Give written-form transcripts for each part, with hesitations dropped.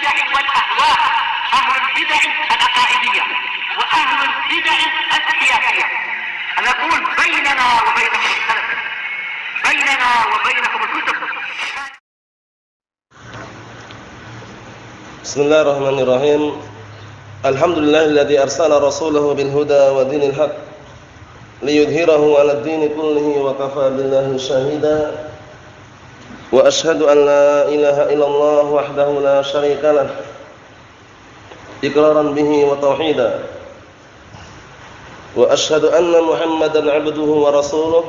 البدع والأهواء، أهل البدع العقائدية وأهل البدع السياسية. أنا أقول بيننا وبينكم السلف، بيننا وبينكم الكتب. بسم الله الرحمن الرحيم. الحمد لله الذي أرسل رسوله بالهدى ودين الحق ليظهره على الدين كله وكفى بالله شهيدا وأشهد أن لا إله إلا الله وحده لا شريك له إقرارا به وتوحيدا وأشهد أن محمدا عبده ورسوله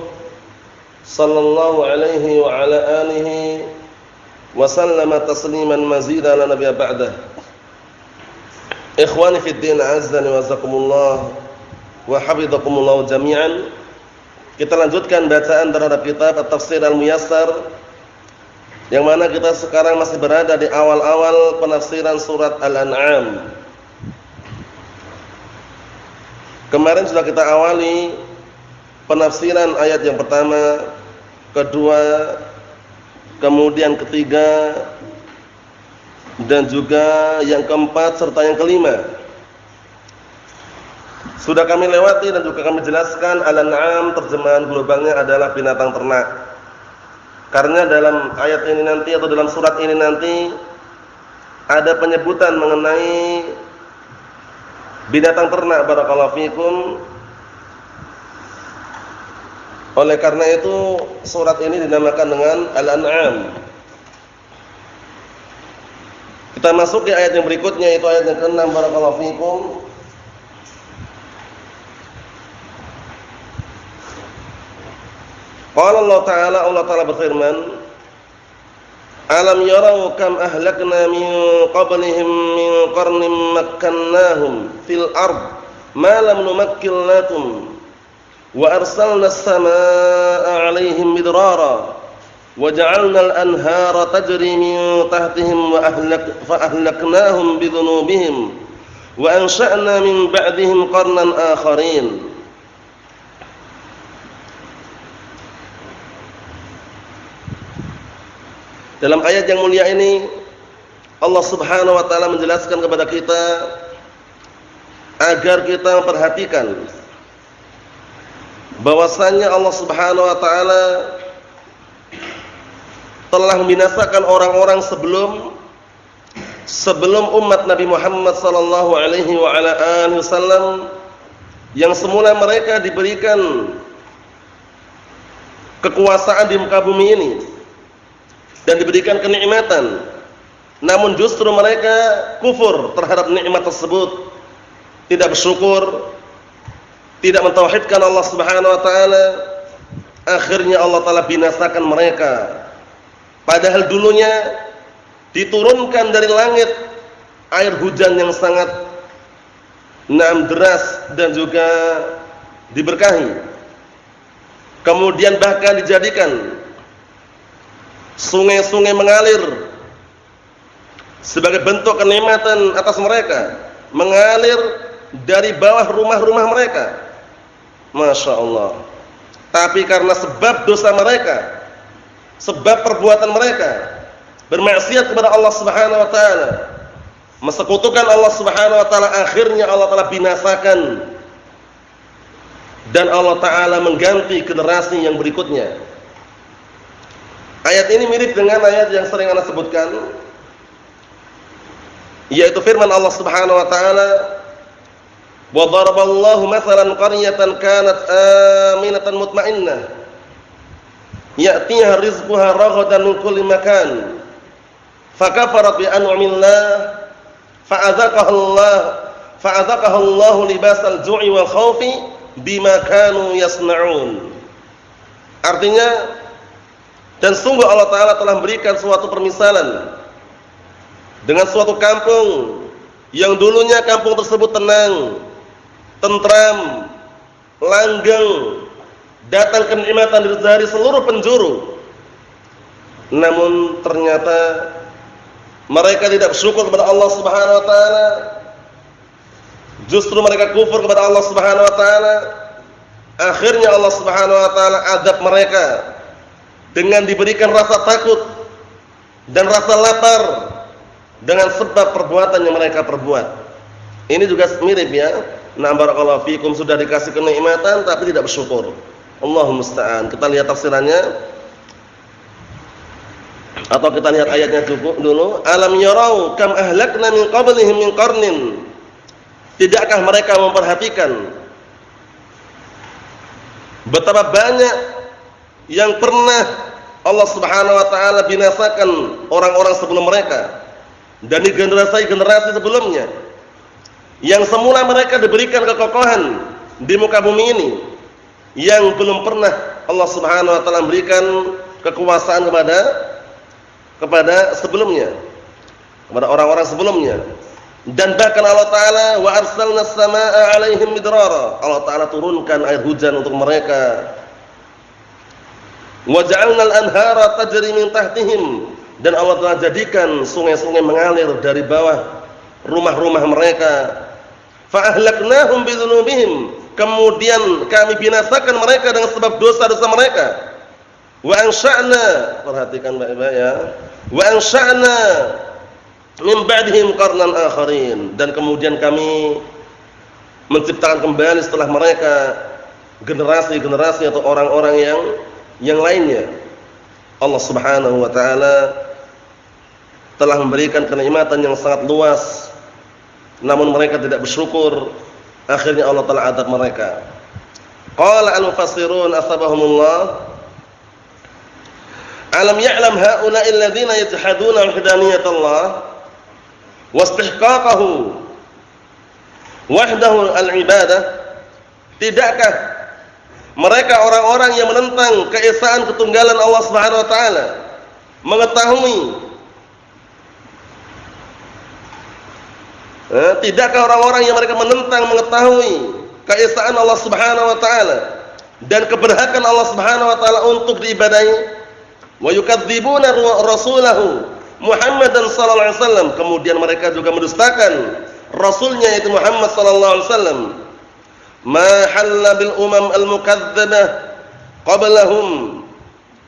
صلى الله عليه وعلى آله وسلم تسليما مزيدا لا نبي بعده. Ikhwani fid din, azzani wa jazakumullah wa hafizakumullah jami'an. Kita lanjutkan bacaan terhadap kitab At-Tafsir Al-Muyassar, yang mana kita sekarang masih berada di awal-awal penafsiran surat Al-An'am. Kemarin sudah kita awali penafsiran ayat yang pertama, kedua, kemudian ketiga, dan juga yang keempat serta yang kelima. Sudah kami lewati dan juga kami jelaskan Al-An'am terjemahan globalnya adalah binatang ternak. Karena dalam ayat ini nanti atau dalam surat ini nanti ada penyebutan mengenai binatang ternak, barakallahu fikum. Oleh karena itu surat ini dinamakan dengan Al-An'am. Kita masuk di ayat yang berikutnya, yaitu ayat yang ke-6, barakallahu fikum. Qala Allah Ta'ala berfirman, Alam yarau kam ahlakna min qablihim min qarnin makkannahum fil ard ma lam numakkil lakum wa arsalna as-samaa'a 'alaihim midrara وَجَعَلْنَا الْأَنْهَارَ تَجْرِي مِنْ تَحْتِهِمْ وَأَهْلَكْنَاهُمْ بِذُنُوبِهِمْ وَأَنشَأْنَا مِنْ بَعْدِهِمْ قَرْنًا آخَرِينَ. Dalam ayat yang mulia ini Allah Subhanahu wa taala menjelaskan kepada kita agar kita memperhatikan bahwasannya Allah Subhanahu wa taala telah membinasakan orang-orang sebelum umat Nabi Muhammad sallallahu alaihi wa ala alihi wasallam, yang semula mereka diberikan kekuasaan di muka bumi ini dan diberikan kenikmatan, namun justru mereka kufur terhadap nikmat tersebut, tidak bersyukur, tidak mentauhidkan Allah Subhanahu wa taala. Akhirnya Allah taala binasakan mereka. Padahal dulunya diturunkan dari langit air hujan yang sangat deras dan juga diberkahi. Kemudian bahkan dijadikan sungai-sungai mengalir sebagai bentuk kenikmatan atas mereka, mengalir dari bawah rumah-rumah mereka. Masya Allah. Tapi karena sebab dosa mereka, sebab perbuatan mereka bermaksiat kepada Allah Subhanahu wa taala, mensekutukan Allah Subhanahu wa taala, akhirnya Allah taala binasakan dan Allah taala mengganti generasi yang berikutnya. Ayat ini mirip dengan ayat yang sering Anda sebutkan, yaitu firman Allah Subhanahu wa taala, "Wa daraballahu mathalan qaryatan kanat aminatan mutmainnah ya'tiha rizquha raghadan min kulli makan fakafarat bi an'amillah fa'adzaqaha Allah libasal ju'i wal khaufi bima kanu yasna'un." Artinya, dan sungguh Allah taala telah memberikan suatu permisalan dengan suatu kampung yang dulunya kampung tersebut tenang, tentram, langgeng, datang kenikmatan dari seluruh penjuru. Namun ternyata mereka tidak bersyukur kepada Allah Subhanahu wa taala. Justru mereka kufur kepada Allah Subhanahu wa taala. Akhirnya Allah Subhanahu wa taala azab mereka dengan diberikan rasa takut dan rasa lapar dengan sebab perbuatan yang mereka perbuat. Ini juga mirip ya. Nah, barakallahu fikum, sudah dikasih kenikmatan tapi tidak bersyukur. Allahumma musta'an. Kita lihat tafsirannya atau kita lihat ayatnya dulu. Alam yarau kam ahlakna min qablihim min qarnin. Tidakkah mereka memperhatikan betapa banyak yang pernah Allah Subhanahu wa taala binasakan orang-orang sebelum mereka dan di generasi sebelumnya, yang semula mereka diberikan kekokohan di muka bumi ini, yang belum pernah Allah Subhanahu wa taala memberikan kekuasaan kepada sebelumnya, kepada orang-orang sebelumnya. Dan bahkan Allah taala wa arsalna as-samaa'a 'alaihim midrara, Allah taala turunkan air hujan untuk mereka. Wa ja'alna al-anhara tajri min tahtihim, dan Allah telah jadikan sungai-sungai mengalir dari bawah rumah-rumah mereka. Fa ahlaknahum bi dzunubihim, kemudian kami binasakan mereka dengan sebab dosa-dosa mereka. Wa ansha'na, perhatikan baik-baik ya. Wa ansha'na min ba'dihim qarnan akharin, dan kemudian kami menciptakan kembali setelah mereka generasi-generasi atau orang-orang yang lainnya. Allah Subhanahu wa taala telah memberikan kenikmatan yang sangat luas, namun mereka tidak bersyukur. Akhirnya Allah telah adab mereka. Qala al-mufassirun asbahumullah, alam ya'lam haula'i alladziina yajhaduna wahdaniyatallahi wa istihqaqahu wahdahu al-ibadah. Tidakkah mereka orang-orang yang menentang keesaan ketunggalan Allah Subhanahu wa taala tidakkah orang-orang yang mereka menentang mengetahui keesaan Allah Subhanahu wa taala dan keberhakan Allah Subhanahu wa taala untuk diibadahi, wa yukadzibuna rasulahu Muhammadan sallallahu alaihi wasallam, kemudian mereka juga mendustakan rasulnya yaitu Muhammad sallallahu alaihi wasallam. Ma halla bil umam al-mukadzdzabah qablahum,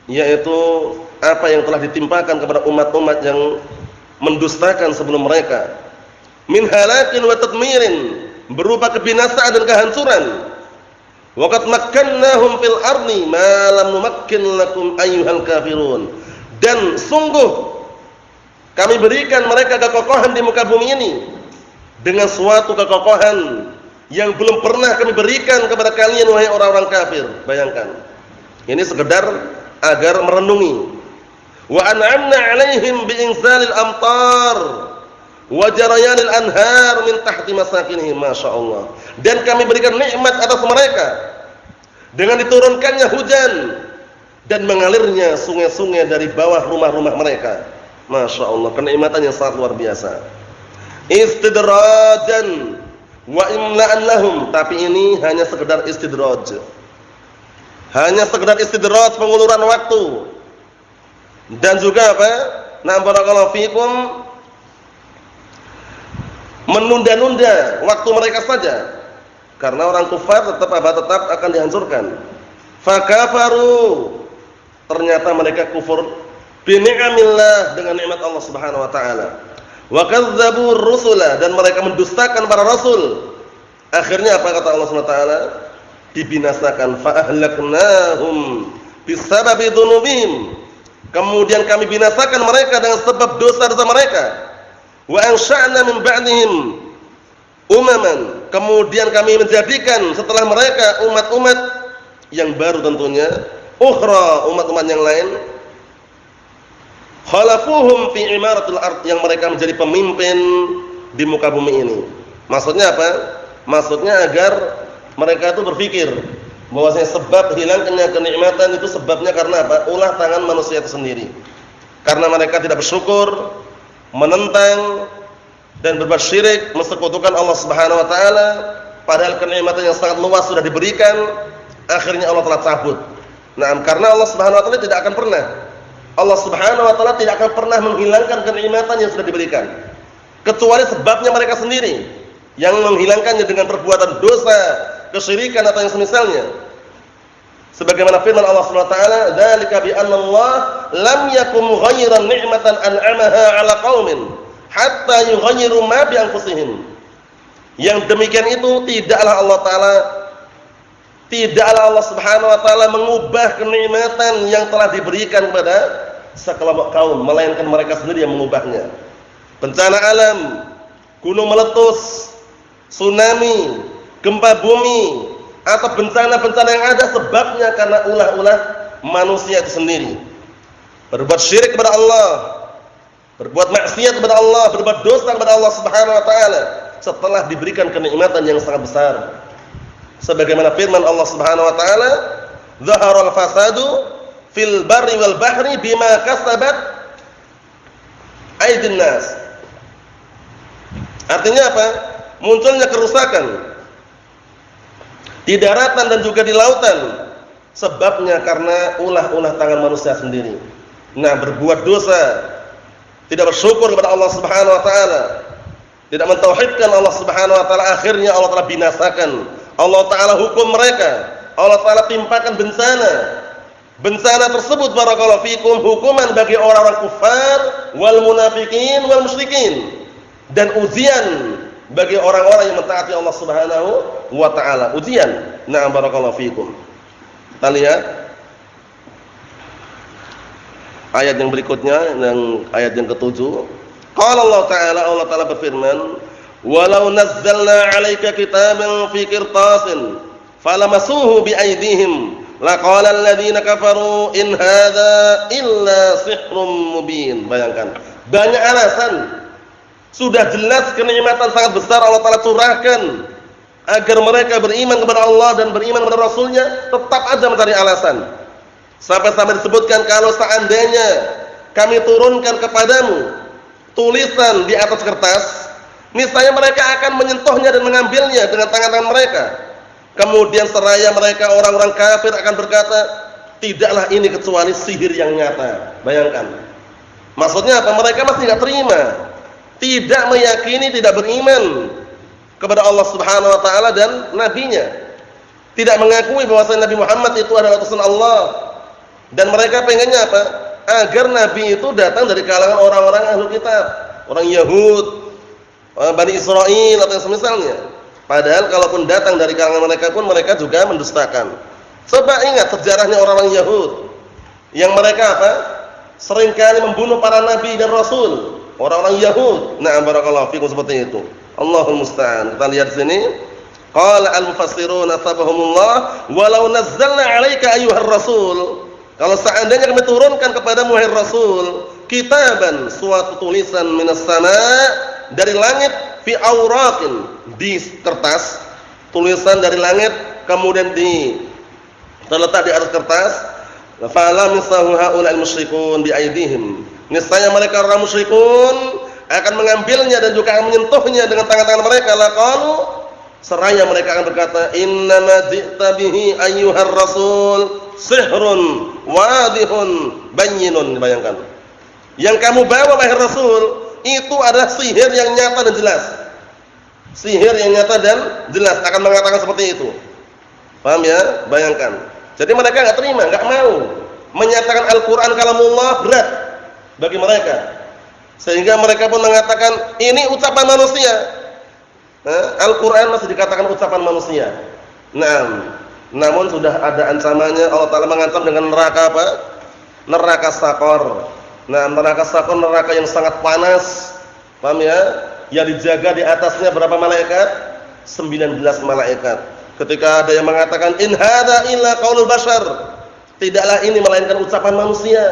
yaitu apa yang telah ditimpakan kepada umat-umat yang mendustakan sebelum mereka, min halakin wa tadmirin, berupa kebinasaan dan kehancuran. Wa qad makkannahum fil ardi ma lam numakkin lakum ayyuhal kafirun, dan sungguh kami berikan mereka kekokohan di muka bumi ini dengan suatu kekokohan yang belum pernah kami berikan kepada kalian wahai orang-orang kafir. Bayangkan, ini sekedar agar merenungi. Wa an'amna 'alaihim bi'inzalil amtar wa jarayanil anhar min tahti masakinihim, masyaallah. Dan kami berikan nikmat atas mereka dengan diturunkannya hujan dan mengalirnya sungai-sungai dari bawah rumah-rumah mereka. Masyaallah, kenikmatan yang sangat luar biasa. Istidrajan wa imla'an lahum, tapi ini hanya sekedar istidraj. Hanya sekedar istidraj, penguluran waktu. Dan juga apa? Na barakallahu fikum, menunda-nunda waktu mereka saja. Karena orang kufar tetap akan dihancurkan. Fakafaru, ternyata mereka kufur bi ni'amillah, dengan nikmat Allah Subhanahu wa taala. Wa kadzdzabu rusula, dan mereka mendustakan para rasul. Akhirnya apa kata Allah Subhanahu wa taala? Dibinasakan. Fa ahlaknahum bisababi dzunubihim, kemudian kami binasakan mereka dengan sebab dosa-dosa mereka. Wa ansha'na min ba'dihim umaman, kemudian kami menjadikan setelah mereka umat-umat yang baru tentunya, ukhra, umat-umat yang lain, khalafuhum fi imaratil ard, yang mereka menjadi pemimpin di muka bumi ini. Maksudnya apa? Maksudnya agar mereka itu berpikir bahwasanya sebab hilangnya kenikmatan itu sebabnya karena apa? Ulah tangan manusia itu sendiri. Karena mereka tidak bersyukur, menentang dan berbuat syirik, mensekutukan Allah Subhanahu wa taala, padahal kenikmatan yang sangat luas sudah diberikan, akhirnya Allah telah cabut. Nah, karena Allah Subhanahu wa taala tidak akan pernah menghilangkan kenikmatan yang sudah diberikan, kecuali sebabnya mereka sendiri yang menghilangkannya dengan perbuatan dosa, kesyirikan atau yang semisalnya. Sebagaimana firman Allah Subhanahu wa taala, "Dzalika bi anna Allah lam yakum ghairan ni'matan an'amaha 'ala qaumin hatta yughayyiru ma bi anfusihim. Yang demikian itu tidaklah Allah Subhanahu wa taala mengubah kenikmatan yang telah diberikan kepada sekelompok kaum, melainkan mereka sendiri yang mengubahnya. Bencana alam, gunung meletus, tsunami, gempa bumi, atau bencana-bencana yang ada sebabnya karena ulah-ulah manusia itu sendiri. Berbuat syirik kepada Allah, berbuat maksiat kepada Allah, berbuat dosa kepada Allah Subhanahu wa taala setelah diberikan kenikmatan yang sangat besar. Sebagaimana firman Allah Subhanahu wa taala, "Dhaharal fasadu fil barri wal bahri bima kasabat aydin nas." Artinya apa? Munculnya kerusakan di daratan dan juga di lautan, sebabnya karena ulah-ulah tangan manusia sendiri. Nah, berbuat dosa, tidak bersyukur kepada Allah Subhanahu wa taala, tidak mentauhidkan Allah Subhanahu wa taala, akhirnya Allah Taala binasakan. Allah Taala hukum mereka. Allah Taala timpakan bencana. Bencana tersebut barakallahu fikum hukuman bagi orang-orang kufar wal munafikin wal musyrikin, dan ujian bagi orang-orang yang mentaati Allah Subhanahu wa taala. Ujian. Nah, barakallahu fikum. Kita lihat ayat yang berikutnya, yang ayat yang ke-7. Qala Allah Taala berfirman, "Walau nazzalna 'alaika kitaban fi qirtasin falamasuhu bi aydihim laqala alladziina kafaru in hadza illa sihrun mubin." Bayangkan, banyak alasan. Sudah jelas kenikmatan sangat besar Allah Taala curahkan agar mereka beriman kepada Allah dan beriman kepada Rasulnya, tetap aja mencari alasan. Sampai-sampai disebutkan, kalau seandainya kami turunkan kepadamu tulisan di atas kertas, niscaya mereka akan menyentuhnya dan mengambilnya dengan tangan-tangan mereka. Kemudian seraya mereka orang-orang kafir akan berkata, tidaklah ini kecuali sihir yang nyata. Bayangkan. Maksudnya apa? Mereka masih tidak terima, tidak meyakini, tidak beriman kepada Allah Subhanahu wa taala dan nabinya. Tidak mengakui bahwasanya Nabi Muhammad itu adalah utusan Allah. Dan mereka pengennya apa? Agar nabi itu datang dari kalangan orang-orang Ahlul Kitab, orang Yahud, Bani Israil atau semisalnya. Padahal kalaupun datang dari kalangan mereka pun mereka juga mendustakan. Coba ingat sejarahnya orang-orang Yahud yang mereka apa? Seringkali membunuh para nabi dan rasul. Orang-orang Yahud. Na'am barakallahu fikum, seperti itu. Allahul musta'an. Kita lihat sini. Qala al-mufassirun asbahumullah walau nazzalna 'alaika ayyuhar rasul. Kalau seandainya kami turunkan kepada wahai Rasul kitaban, suatu tulisan minas sama', dari langit, fi auraqin, di kertas, tulisan dari langit kemudian terletak di atas kertas, fala misahu haula'il musyrikun bi aydihim. Niscaya mereka orang musyrikun akan mengambilnya dan juga akan menyentuhnya dengan tangan-tangan mereka. Laqalu, seraya mereka akan berkata, innama ji'ta bihi ayyuhar rasul sihrun wadihun bayyinun. Bayangkan, yang kamu bawa wahai Rasul itu adalah sihir yang nyata dan jelas. Sihir yang nyata dan jelas, akan mengatakan seperti itu. Paham ya? Bayangkan. Jadi mereka enggak terima, enggak mau menyatakan Al-Qur'an kalamullah, berat bagi mereka. Sehingga mereka pun mengatakan ini ucapan manusia. Al-Qur'an masih dikatakan ucapan manusia. Namun sudah ada ancamannya. Allah Ta'ala mengancam dengan neraka apa? Neraka Saqar. Nah, neraka Saqar neraka yang sangat panas. Paham ya? Yang dijaga di atasnya berapa malaikat? 19 malaikat. Ketika ada yang mengatakan in hadza illa qaulul bashar, tidaklah ini melainkan ucapan manusia.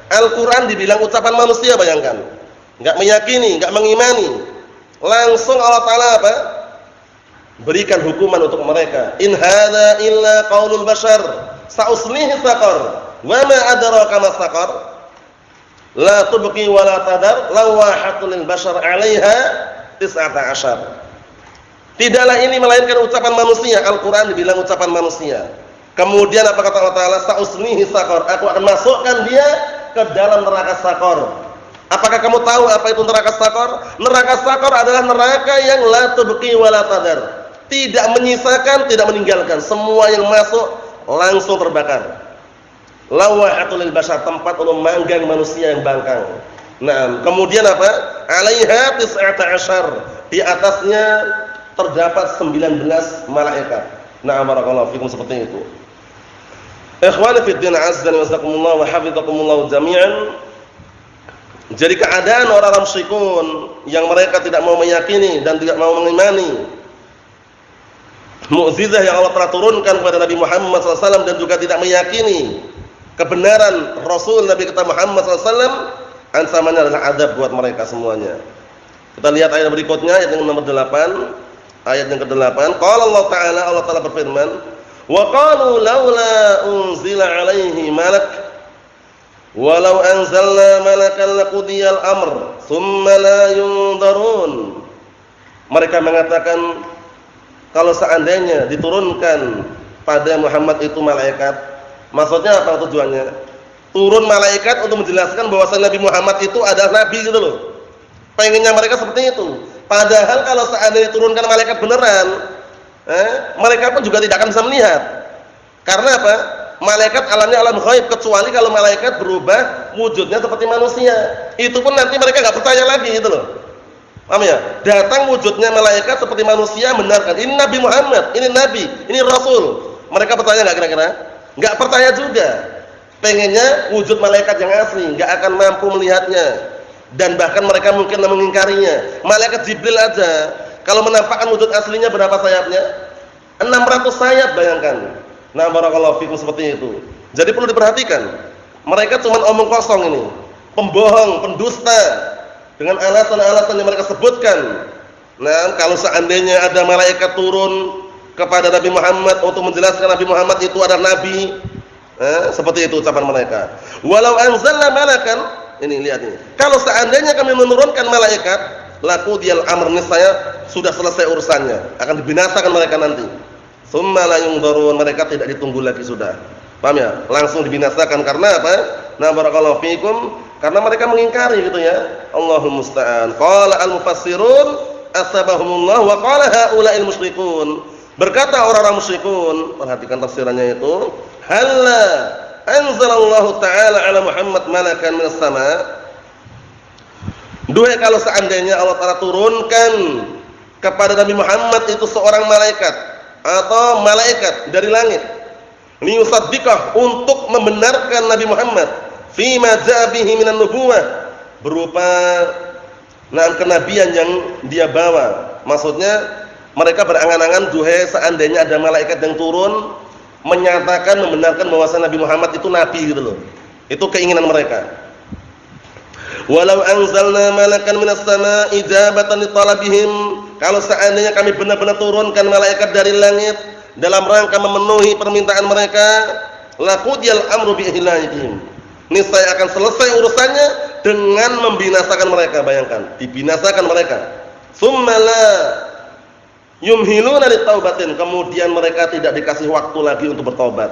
Al-Qur'an dibilang ucapan manusia, bayangkan. Enggak meyakini, enggak mengimani. Langsung Allah Ta'ala apa? Berikan hukuman untuk mereka. In hadza illa qaulul bashar sa'uslihi saqar wa ma adraka ma saqar la tubqi wa la tadar lawahatul lil bashar 'alaiha 19. Tidaklah ini melainkan ucapan manusia. Al-Qur'an dibilang ucapan manusia. Kemudian apa kata Allah Ta'ala? Sa'uslihi saqar, aku akan masukkan dia ke dalam neraka Saqar. Apakah kamu tahu apa itu neraka Saqar? Neraka Saqar adalah neraka yang la tubqi wa la tadar, tidak menyisakan, tidak meninggalkan. Semua yang masuk langsung terbakar. Lawahatul lil bashar, tempat untuk manggang manusia yang bangkang. Nah, kemudian apa? 'alaiha 19. Di atasnya terdapat 19 malaikat. Na'am barakallahu fikum, seperti itu. Ikhwani fid din, azza wa jazakumullah wa hafizakumullah jami'an. Jadi keadaan orang-orang musyrikun yang mereka tidak mau meyakini dan tidak mau mengimani mukjizat yang Allah telah turunkan kepada Nabi Muhammad SAW dan juga tidak meyakini kebenaran Rasul Nabi kita Muhammad SAW, ancamannya adalah adab buat mereka semuanya. Kita lihat ayat berikutnya, ayat yang nomor 8, ayat yang ke-8. Qala Allah Ta'ala berfirman, wa qalu laula unzila alaihi malak walau anzalna malakan laqudiyal amr thumma la yunzarun. Mereka mengatakan, kalau seandainya diturunkan pada Muhammad itu malaikat, maksudnya apa tujuannya? Turun malaikat untuk menjelaskan bahwa Nabi Muhammad itu adalah nabi gitu loh. Pengennya mereka seperti itu. Padahal kalau seandainya diturunkan malaikat beneran, mereka pun juga tidak akan bisa melihat. Karena apa? Malaikat alamnya alam ghaib, kecuali kalau malaikat berubah wujudnya seperti manusia. Itu pun nanti mereka nggak percaya lagi gitu loh. Paham ya? Datang wujudnya malaikat seperti manusia, benarkan ini Nabi Muhammad, ini nabi, ini rasul. Mereka percaya enggak kira-kira? Enggak percaya juga. Pengennya wujud malaikat yang asli, enggak akan mampu melihatnya. Dan bahkan mereka mungkin mengingkarinya. Malaikat Jibril aja kalau menampakkan wujud aslinya berapa sayapnya? 600 sayap, bayangkan. Nah, barakallahu fikum, seperti itu. Jadi perlu diperhatikan. Mereka cuma omong kosong ini. Pembohong, pendusta. Dengan alasan-alasan yang mereka sebutkan. Nah, kalau seandainya ada malaikat turun kepada Nabi Muhammad untuk menjelaskan Nabi Muhammad itu adalah nabi, seperti itu ucapan mereka. Walau anzalna malakan, ini lihat ini. Kalau seandainya kami menurunkan malaikat, laqudiyal amr, niscaya sudah selesai urusannya, akan dibinasakan mereka nanti. Tsumma la yunzarun, mereka tidak ditunggu lagi sudah. Paham ya? Langsung dibinasakan karena apa? Nah, barakallahu fikum, karena mereka mengingkari gitu ya. Allahul musta'an. Qala al-mufassirun asabahumullah wa qala haula'il musyrikun. Berkata orang-orang musyrikun, perhatikan tafsirannya itu, halla anzalallahu ta'ala ala Muhammad malakan minas sama'. Duhai kalau seandainya Allah Ta'ala turunkan kepada Nabi Muhammad itu seorang malaikat atau malaikat dari langit, liyusaddiqah, untuk membenarkan Nabi Muhammad fima ja'a bihi minan nubuwah, berupa kenabian yang dia bawa. Maksudnya mereka berangan-angan, duhai seandainya ada malaikat yang turun menyatakan, membenarkan bahwa Nabi Muhammad itu nabi gitu loh. Itu keinginan mereka. Walau anzalna malakan minas sama'i ijabatan li talabihim, kalau seandainya kami benar-benar turunkan malaikat dari langit dalam rangka memenuhi permintaan mereka, laqudiyal amru bi ihlahihim, niscaya akan selesai urusannya dengan membinasakan mereka. Bayangkan, dibinasakan mereka. Tsumma la yumhiluna litaubatin, kemudian mereka tidak dikasih waktu lagi untuk bertobat.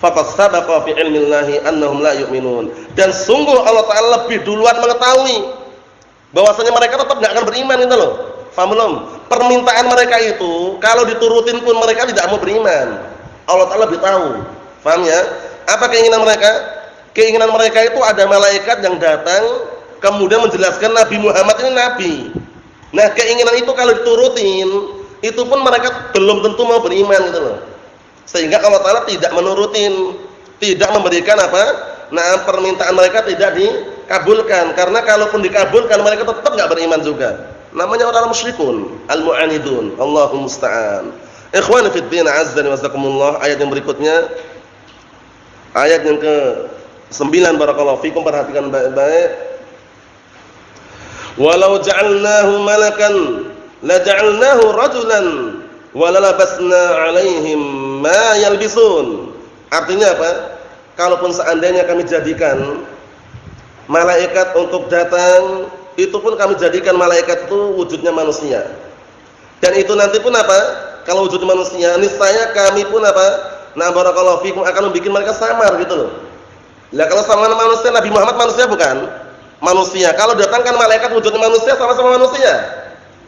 Faqad sabaqa fi ilmillahi annahum la yu'minun, dan sungguh Allah Ta'ala lebih duluan mengetahui bahwasanya mereka tetap tidak akan beriman gitu loh. Faham belum? Permintaan mereka itu kalau diturutin pun mereka tidak mau beriman. Allah Ta'ala lebih tahu. Paham ya? Apa keinginan mereka? Keinginan mereka itu ada malaikat yang datang kemudian menjelaskan Nabi Muhammad ini nabi. Nah, keinginan itu kalau diturutin, itu pun mereka belum tentu mau beriman gitu loh. Sehingga Allah Ta'ala tidak menurutin, tidak memberikan apa? Nah, permintaan mereka tidak dikabulkan. Karena kalaupun dikabulkan, mereka tetap enggak beriman juga. Namanya orang musyrikun, al-mu'anidun. Allahumma musta'an. Ikhwani fid din, azza wa jazakumullah. Ayat yang berikutnya, ayat yang ke-9, barakallahu fikum, perhatikan baik-baik. Walau ja'alnahu malakan la ja'alnahu rajulan wa lalabasna 'alaihim ma yalbisun. Artinya apa? Kalaupun seandainya kami jadikan malaikat untuk datang, itu pun kami jadikan malaikat itu wujudnya manusia. Dan itu nanti pun apa? Kalau wujud manusia, niscaya kami pun apa? Nah, barakallahu fikum, akan membuat mereka samar gitu loh. Lah kalau sama manusia, Nabi Muhammad manusia bukan? Manusia. Kalau datangkan malaikat wujudnya manusia, sama-sama manusia.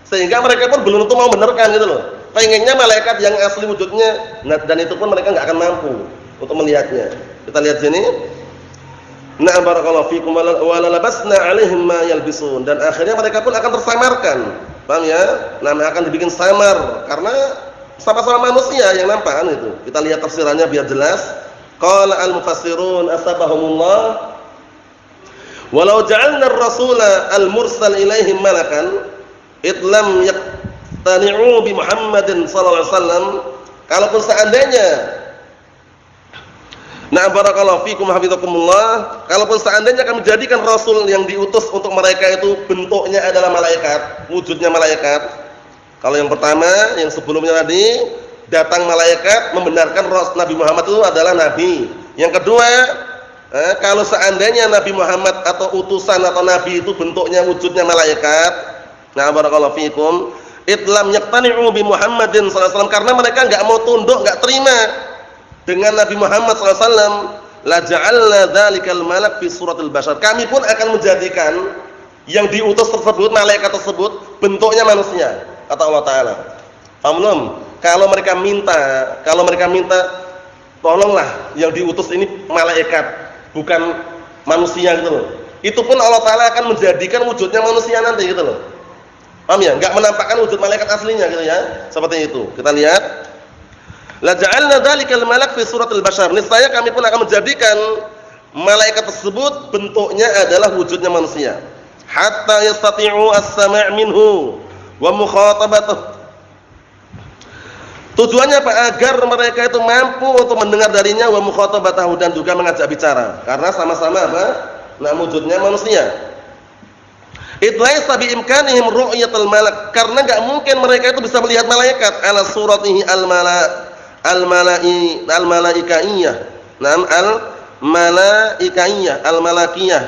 Sehingga mereka pun belum tentu mau benarkan gitu loh. Pengennya malaikat yang asli wujudnya, dan itu pun mereka nggak akan mampu untuk melihatnya. Kita lihat sini. Na'am barakallahu fikum wa labasna 'alaihim ma yalbisun, dan akhirnya mereka pun akan tersamarkan. Paham ya? Nah, akan dibikin samar karena sama-sama manusia yang nampak kan itu. Kita lihat tafsirannya biar jelas. Qala al-mufassirun asbahumullah walau ja'alna ar-rasula al-mursal ilaihim malakan idlam yaqtani'u bi Muhammadin sallallahu alaihi wasallam, kalaupun seandainya nah barakallahu fikum hafizakumullah, kalaupun seandainya kami jadikan rasul yang diutus untuk mereka itu bentuknya adalah malaikat, wujudnya malaikat. Kalau yang pertama, yang sebelumnya tadi datang malaikat membenarkan Nabi Muhammad itu adalah nabi. Yang kedua, kalau seandainya Nabi Muhammad atau utusan atau nabi itu bentuknya wujudnya malaikat, nah barakallahu fikum, itlam yaqtani'u bi Muhammadin sallallahu alaihi wasallam, karena mereka enggak mau tunduk, enggak terima dengan Nabi Muhammad SAW, la ja'alna dzalikal malak fi suratil bashar, kami pun akan menjadikan yang diutus tersebut, malaikat tersebut bentuknya manusia, kata Allah Ta'ala. Paham belum? Kalau mereka minta tolonglah yang diutus ini malaikat bukan manusia gitu loh, itu pun Allah Ta'ala akan menjadikan wujudnya manusia nanti gitu loh. Paham ya? Enggak menampakkan wujud malaikat aslinya gitu ya, seperti itu. Kita lihat, la ja'alna dzalikal malak fi suratil bashar, niscaya kami pun akan menjadikan malaikat tersebut bentuknya adalah wujudnya manusia, hatta yastati'u as-sama' minhu wa mukhatabatuh. Tujuannya apa? Agar mereka itu mampu untuk mendengar darinya, wa mukhatabatahu, dan juga mengajak bicara, karena sama-sama apa? Nah, wujudnya manusia. Idlaisa bi imkanihim ru'yatul malak, karena enggak mungkin mereka itu bisa melihat malaikat ala suratihi al-malaikaiyah. Naam al-malaikaiyah, al-malakiyah,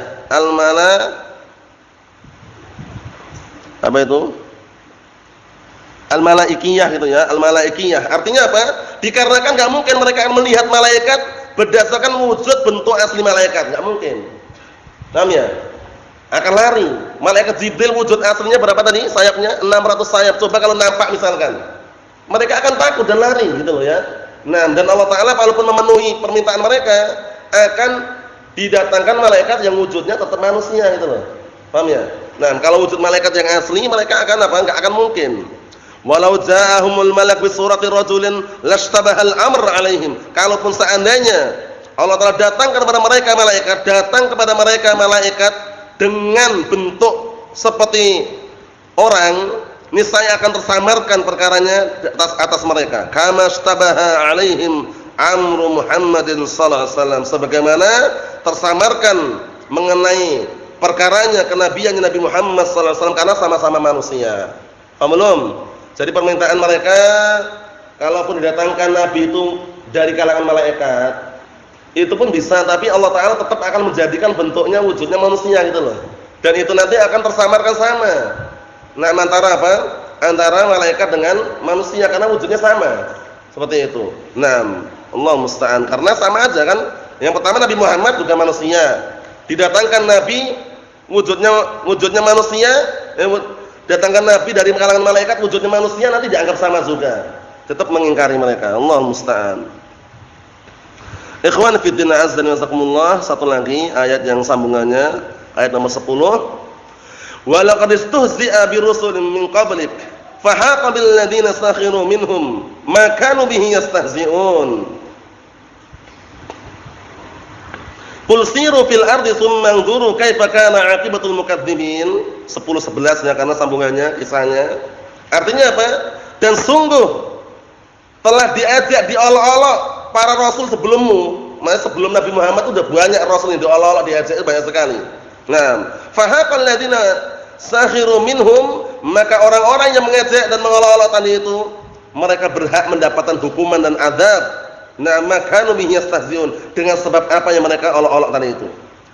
apa itu? Al-malaikiyah gitu ya, al-malaikiyah. Artinya apa? Dikarenakan enggak mungkin mereka melihat malaikat berdasarkan wujud bentuk asli malaikat, enggak mungkin. Paham ya? Akan lari. Malaikat Jibril wujud aslinya berapa tadi? Sayapnya 600 sayap. Coba kalau nampak misalkan, mereka akan takut dan lari gitu loh ya. Nah, dan Allah Ta'ala walaupun memenuhi permintaan mereka, akan didatangkan malaikat yang wujudnya tetap manusia gitu loh. Paham ya? Nah, kalau wujud malaikat yang asli, mereka akan apa? Enggak akan mungkin. Walau ja'ahumul malak bi surati rajulin lashtabahal amr alaihim, kalaupun seandainya Allah Ta'ala datang kepada mereka malaikat dengan bentuk seperti orang, niscaya akan tersamarkan perkaranya atas mereka. Kama shtabaha alaihim amru Muhammadin sallallahu alaihi wasallam, sebagaimana tersamarkan mengenai perkaranya kenabiannya Nabi Muhammad sallallahu alaihi wasallam, karena sama-sama manusia. Paham belum? Jadi permintaan mereka, kalaupun didatangkan nabi itu dari kalangan malaikat, itu pun bisa, tapi Allah Ta'ala tetap akan menjadikan bentuknya wujudnya manusia gitu loh, dan itu nanti akan tersamarkan sama. Nah, antara apa? Antara malaikat dengan manusia, karena wujudnya sama. Seperti itu. Nah, Allah musta'an. Karena sama aja kan. Yang pertama Nabi Muhammad juga manusia. Didatangkan nabi wujudnya manusia, datangkan nabi dari kalangan malaikat wujudnya manusia, nanti dianggap sama juga. Tetap mengingkari mereka. Allah musta'an. Ikhwan fi din azza wa jazakumullah, satu lagi ayat yang sambungannya, ayat nomor 10. Wa laqad istuhzi'a bi rusulin min qablik fahaqa bil ladzina sakhiru minhum ma kanu bihi yastahzi'un. Qul siru fil ardi tsumma anzuru kaifa kana 'aqibatul mukadzibin. 10-11 ya, karena sambungannya kisahnya. Artinya apa? Dan sungguh telah diajak, diolok-olok para rasul sebelummu. Maksudnya sebelum Nabi Muhammad udah banyak rasul yang diolok-olok, diajak banyak sekali. Nah, fahaqal ladzina sakhiru minhum, maka orang-orang yang mengejek dan mengolok-olok tadi itu mereka berhak mendapatkan hukuman dan azab. Nah, makanu bihi yastahzi'un, dengan sebab apa yang mereka olok-olok tadi itu.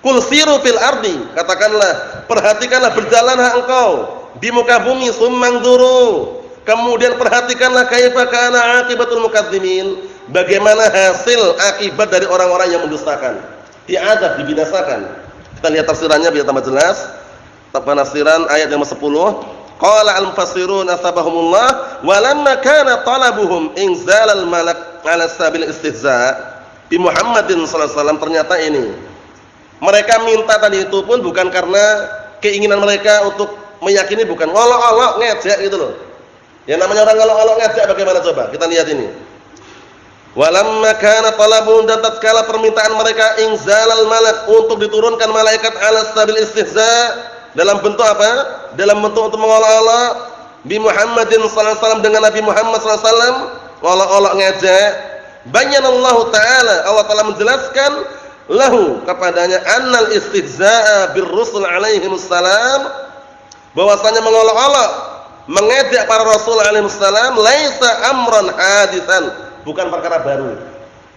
Qul siru fil ardi, katakanlah, perhatikanlah, berjalanlah engkau di muka bumi, tsumma anzuru, kemudian perhatikanlah kaifa kana 'aqibatul mukadzibin, bagaimana hasil akibat dari orang-orang yang mendustakan. Diazab, dibinasakan. Kita lihat tafsirannya biar tambah jelas. Penafsiran ayat yang 10. Qala al-mufassirun asbahumullah wa lamma kana talabuhum inzalal malak ala sabil istihza bi Muhammadin sallallahu alaihi wasallam, ternyata ini Mereka minta tadi itu pun bukan karena keinginan mereka untuk meyakini, bukan ngolok-olok ngejek gitu loh. Yang namanya orang ngolok-olok ngejek bagaimana coba? Kita lihat ini. Walamma kana talabun, dan tatkala permintaan mereka inzalal malak, untuk diturunkan malaikat ala sabil istihza, dalam bentuk apa? Dalam bentuk untuk mengolok-olok bi Muhammadin sallallahu alaihi wasallam, dengan Nabi Muhammad sallallahu alaihi wasallam, ngolok-olok ngejek. Bayyanallahu taala, Allah taala menjelaskan lahu, kepadanya, annal istihza'a birrusul alaihimus salam, bahwasanya mengolok-olok mengejek para rasul alaihimus salam laisa amran hadisan, bukan perkara baru.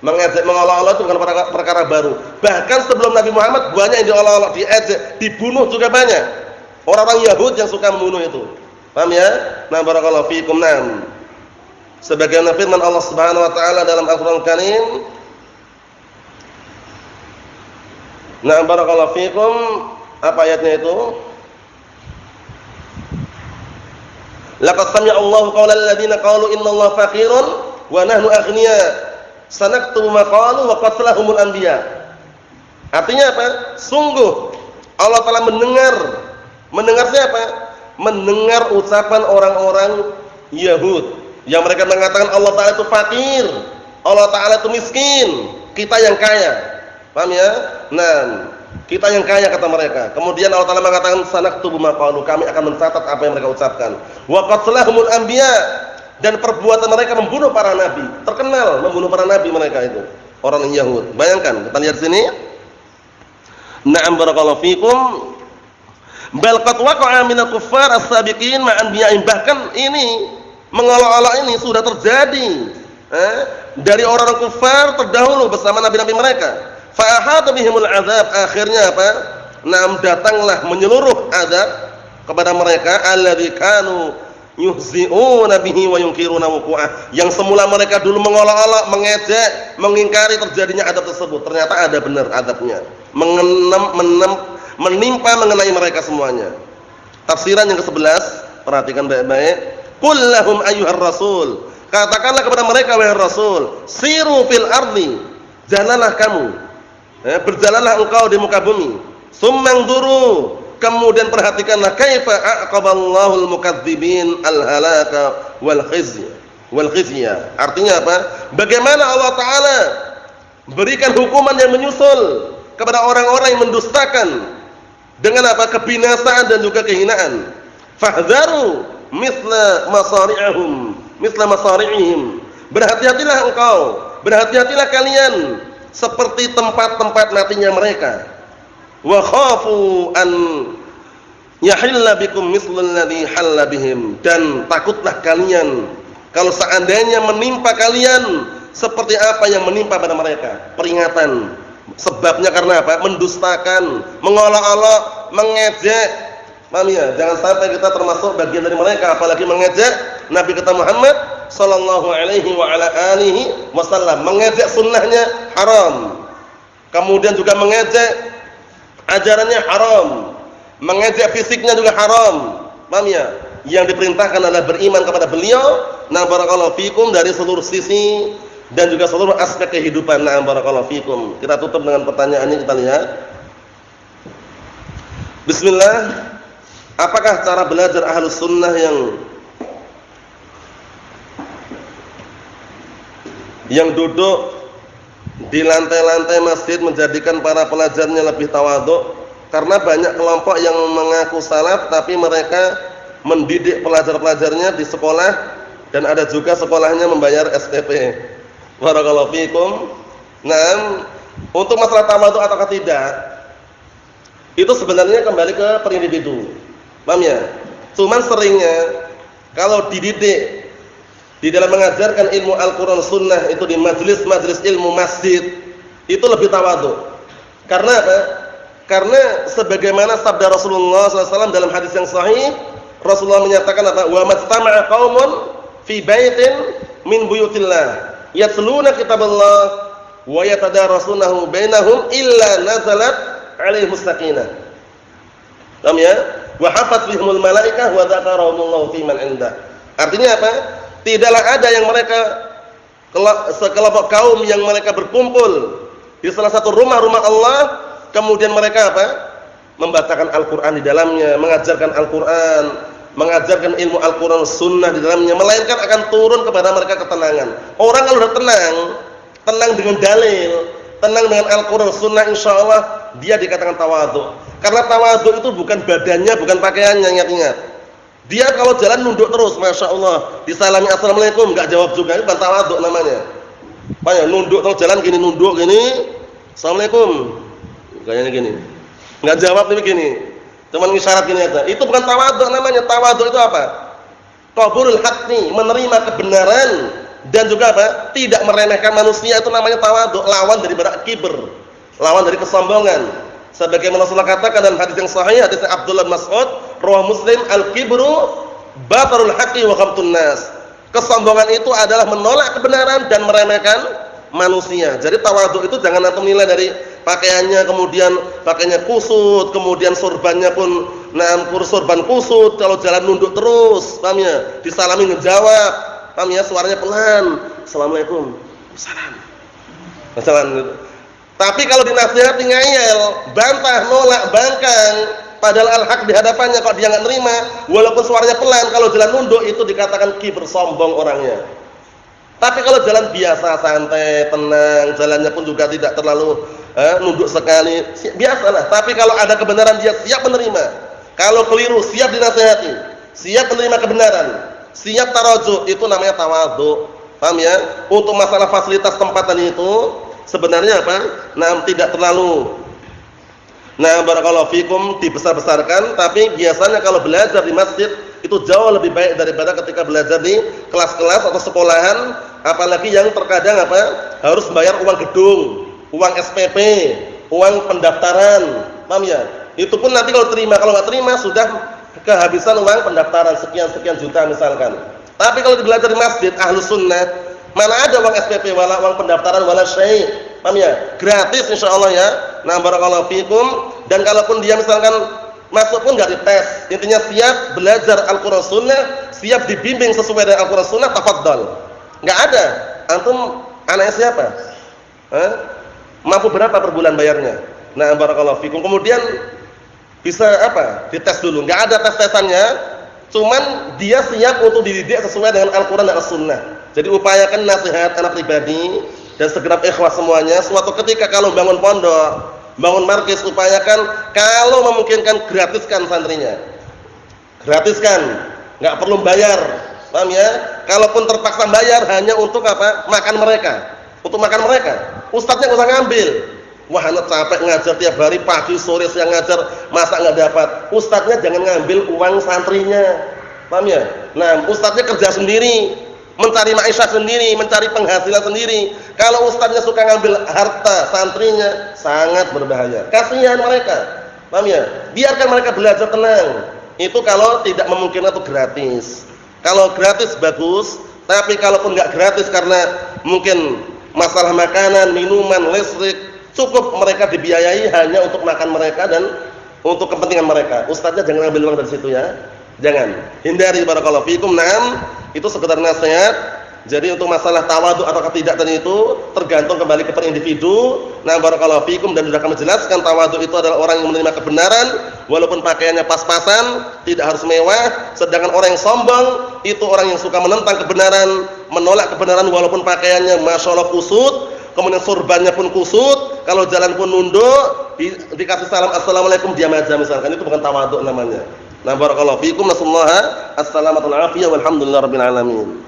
Mengejek, mengolok-olok itu bukan perkara baru. Bahkan sebelum Nabi Muhammad banyak yang diolok-olok, diejek, dibunuh juga banyak. Orang-orang Yahudi yang suka membunuh itu. Paham ya? Nah, barakallahu fiikum. Naam. Sebagaimana firman Allah Subhanahu wa taala dalam Al-Qur'an Karim. Nah, barakallahu fiikum. Apa ayatnya itu? Laqad sami'a Allahu qaulal ladzina qalu innallaha faqirun wa nahnu aghnia sanaktubu ma qalu wa qatlahumul anbiya. Artinya apa? Sungguh Allah Taala mendengar siapa? Mendengar ucapan orang-orang Yahud yang mereka mengatakan Allah Taala itu fakir, Allah Taala itu miskin, kita yang kaya. Paham ya? Nah, kita yang kaya kata mereka. Kemudian Allah Taala mengatakan sanaktubu ma qalu, kami akan mencatat apa yang mereka ucapkan. Wa qatlahumul anbiya, dan perbuatan mereka membunuh para nabi. Terkenal membunuh para nabi mereka itu, orang Yahud. Bayangkan, kita lihat sini. Na'am barakallahu fikum. Bal qad waqa'a minal kuffar as-sabiqin ma'an anbiya'in, bahkan ini mengolok-olok ini sudah terjadi dari orang-orang kufar terdahulu bersama nabi-nabi mereka. Fa ahata bihimul azab, akhirnya apa? Na'am, datanglah menyeluruh azab kepada mereka, alladzi kanu yuhzi'una bihi wa yunkiruna wuqu'ah, yang semula mereka dulu mengolok-olok, mengejek, mengingkari terjadinya adab tersebut. Ternyata ada benar adabnya, menimpa mengenai mereka semuanya. Tafsiran yang ke-11, perhatikan baik-baik. Qul lahum ayyuhar rasul, katakanlah kepada mereka wahai rasul, siru fil ardi, jalanlah kamu, berjalanlah engkau di muka bumi. Summangduru, kemudian perhatikanlah, kaifa aqaballahu al-mukadzibin al-halaka wal khizya. Artinya apa? Bagaimana Allah Taala berikan hukuman yang menyusul kepada orang-orang yang mendustakan dengan apa? Kebinasaan dan juga kehinaan. Fahdharu misla masari'ihim, berhati-hatilah engkau, berhati-hatilah kalian seperti tempat-tempat matinya mereka. Wa khafu an yahilla bikum mislul ladzi halla bihim, dan takutlah kalian kalau seandainya menimpa kalian seperti apa yang menimpa pada mereka. Peringatan. Sebabnya karena apa? Mendustakan, mengolok-olok, mengejek. Paham ya? Jangan sampai kita termasuk bagian dari mereka, apalagi mengejek Nabi kita Muhammad sallallahu alaihi wa ala alihi wasallam. Mengejek sunnahnya haram. Kemudian juga mengejek ajarannya haram. Mengejek fisiknya juga haram. Paham ya? Yang diperintahkan adalah beriman kepada beliau. Nah, barakallahu fikum, dari seluruh sisi dan juga seluruh aspek kehidupan. Nah, barakallahu fikum. Kita tutup dengan pertanyaannya, kita lihat. Bismillah. Apakah cara belajar ahlus sunnah yang duduk di lantai-lantai masjid menjadikan para pelajarnya lebih tawadhu? Karena banyak kelompok yang mengaku salaf tapi mereka mendidik pelajar-pelajarnya di sekolah, dan ada juga sekolahnya membayar SPP. Barakallahu fikum. Nah, untuk masalah tawadhu ataukah tidak, itu sebenarnya kembali ke per individu. Paham ya? Cuman seringnya kalau dididik di dalam mengajarkan ilmu Al-Qur'an Sunnah itu di majelis-majelis ilmu masjid, itu lebih tawadhu. Karena apa? Karena sebagaimana sabda Rasulullah SAW dalam hadis yang sahih, Rasulullah menyatakan apa? Wa majtama'a qaumun fi baitin min buyutillah yatluna kitaballah wa yatadarasunahu bainahum illa nazalat 'alaihimus sakinah. Paham ya? Wa hafat bihimul malaikah wa dzakarahumullahu fi man indah. Artinya apa? Tidaklah ada yang mereka sekelompok kaum yang mereka berkumpul di salah satu rumah-rumah Allah kemudian mereka apa? Membacakan Al-Qur'an di dalamnya, mengajarkan Al-Qur'an, mengajarkan ilmu Al-Qur'an sunnah di dalamnya, melainkan akan turun kepada mereka ketenangan. Orang kalau sudah tenang dengan dalil, tenang dengan Al-Qur'an sunnah, insyaallah dia dikatakan tawadhu. Karena tawadhu itu bukan badannya, bukan pakaiannya, ingat-ingat. Dia kalau jalan nunduk terus, masya Allah, disalami assalamualaikum nggak jawab juga, itu bukan tawadhu namanya. Banyak nunduk terus jalan gini, nunduk gini, assalamualaikum, kayaknya gini, nggak jawab tapi gini, cuman isyarat gini aja. Itu bukan tawadhu namanya. Tawadhu itu apa? Qabulul haqqi, menerima kebenaran dan juga apa? Tidak meremehkan manusia, itu namanya tawadhu. Lawan dari kibr, lawan dari kesombongan. Sebagaimana Rasulullah katakan dalam hadis yang sahih, hadis Abdullah bin Mas'ud, riwayat Muslim, al-kibru batarul haqqi wa ghamtun nas. Kesombongan itu adalah menolak kebenaran dan meremehkan manusia. Jadi tawadhu itu jangan antum nilai dari pakaiannya, kemudian pakainya kusut, kemudian sorbannya pun sorban kusut, kalau jalan nunduk terus, paham ya? Disalami ngejawab, paham ya? Suaranya pelan, assalamualaikum, salam. Tapi kalau dinasihati ngayal, bantah, nolak, bangkang, padahal al-haq di hadapannya, kalau dia nggak nerima, walaupun suaranya pelan, kalau jalan nunduk itu dikatakan kibr, sombong orangnya. Tapi kalau jalan biasa, santai, tenang, jalannya pun juga tidak terlalu nunduk sekali, biasalah. Tapi kalau ada kebenaran dia siap menerima. Kalau keliru siap dinasihati, siap menerima kebenaran, siap tarajuk, itu namanya tawadhu. Paham ya? Untuk masalah fasilitas tempatan itu sebenarnya apa? Nah, tidak terlalu barakallahu fikum dibesar-besarkan, tapi biasanya kalau belajar di masjid itu jauh lebih baik daripada ketika belajar di kelas-kelas atau sekolahan, apalagi yang terkadang apa? Harus bayar uang gedung, uang SPP, uang pendaftaran. Paham ya? Itu pun nanti kalau terima, kalau enggak terima sudah kehabisan uang pendaftaran sekian juta misalkan. Tapi kalau belajar di masjid Ahlus Sunnah, mana ada uang SPP, wala uang pendaftaran, wala syai'. Paham ya? Gratis insyaallah ya. Nah, barakallahu fikum. Dan kalaupun dia misalkan masuk pun enggak dites. Intinya siap belajar Al-Qur'an Sunnah, siap dibimbing sesuai dengan Al-Qur'an Sunnah, tafadhal. Enggak ada. Antum anaknya siapa? Mampu berapa per bulan bayarnya? Nah, barakallahu fikum. Kemudian bisa apa? Dites dulu. Enggak ada tes-tesannya. Cuman dia siap untuk dididik sesuai dengan Al-Qur'an dan As-Sunnah. Jadi upayakan nasihat anak pribadi dan segenap ikhwah semuanya, suatu ketika kalau bangun pondok, bangun markis, upayakan kalau memungkinkan gratiskan santrinya. Gratiskan, enggak perlu bayar. Paham ya? Kalaupun terpaksa bayar hanya untuk apa? Makan mereka. Untuk makan mereka. Ustadznya enggak usah ngambil. Wah, anak capek ngajar tiap hari, pagi sore siang ngajar, masa enggak dapat. Ustadznya jangan ngambil uang santrinya. Paham ya? Nah, ustadznya kerja sendiri, mencari maisha sendiri, mencari penghasilan sendiri. Kalau ustadznya suka ngambil harta santrinya, sangat berbahaya. Kasihan mereka. Paham ya? Biarkan mereka belajar tenang. Itu kalau tidak memungkinkan itu gratis. Kalau gratis bagus, tapi kalaupun enggak gratis karena mungkin masalah makanan, minuman, listrik, cukup mereka dibiayai hanya untuk makan mereka dan untuk kepentingan mereka. Ustadznya jangan ambil uang dari situ ya. Jangan. Hindari, barakallahu fikum. Naam, itu sekedar nasihat. Jadi untuk masalah tawadhu atau tidak tadi itu tergantung kembali kepada individu. Nah, barakallahu fikum, dan sudah kami jelaskan tawadhu itu adalah orang yang menerima kebenaran walaupun pakaiannya pas-pasan, tidak harus mewah. Sedangkan orang yang sombong itu orang yang suka menentang kebenaran, menolak kebenaran walaupun pakaiannya masyaallah kusut, kemudian sorbannya pun kusut, kalau jalan pun nunduk, dikasih salam assalamualaikum diam aja misalkan, itu bukan tawadhu namanya. Nah, barakallahu fikum, nasallaha as-salamata wal afiyah walhamdulillahirabbil alamin.